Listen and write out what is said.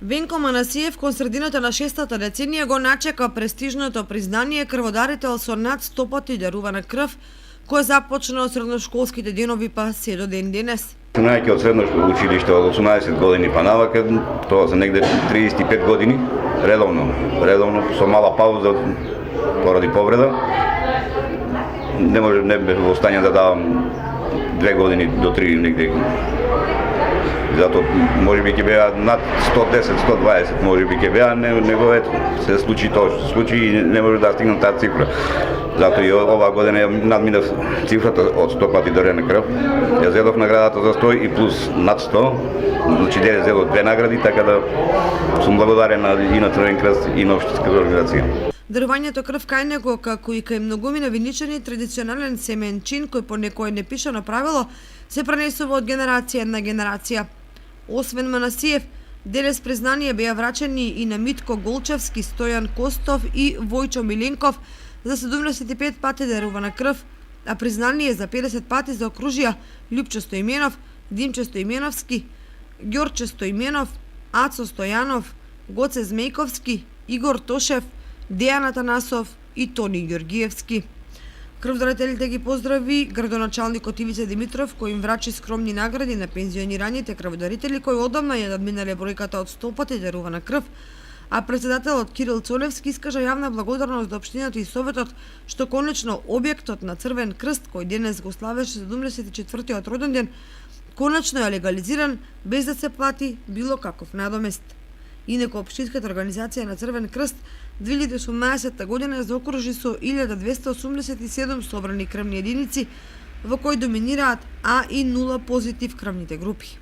Венко Манасиев кон средината на 6-та деценија го начека престижното признание крводарител со над 100 пати дарувана крв, кој започна од средношколските денови па се до ден денес. Најќе од средно училиште од 18 години па навака, тоа за негде 35 години, редовно со мала пауза поради повреда. Не бев во стање да давам 2 години до 3 негде. Затоа можеби ќе беа над 110, 120, можеби ќе беа, него ето се случи тоа што се случи и не може да стигнам таа цифра. Затоа и оваа година надминав цифрата од 100 пати дарена крв. Ја зедов наградата за 100 и плюс над 100, значи денес зедов 2 награди, така да сум благодарен и на Црвен крст и на општинската организација. Дарувањето крв кај него, како и кај многумина виничани, традиционален семен чин кој по некое непишано правило се пренесува од генерација на генерација. Освен Манасиев, денес признание беа врачени и на Митко Голчевски, Стојан Костов и Војчо Миленков за 75 пати дарувана крв, а признание за 50 пати за окружија Љупчо Стоименов, Димче Стоименовски, Ѓорче Стоименов, Ацо Стојанов, Гоце Змејковски, Игор Тошев, Дејан Атанасов и Тони Ѓоргиевски. Крвдарителите ги поздрави градоначалникот Ивица Димитров, кој им врачи скромни награди на пензионираните крвдарители кои одамна ја надминале бројката од 100 пати дарувана крв, а председателот Кирил Цолевски искажа јавна благодарност до општината и советот што конечно објектот на Црвен крст, кој денес го славеше 74-тиот роден ден, конечно е легализиран без да се плати било каков надомест. Инаку општинската организација на Црвен крст 2018 година заокружи со 1287 собрани крвни единици, во кои доминираат А и 0 позитив крвните групи.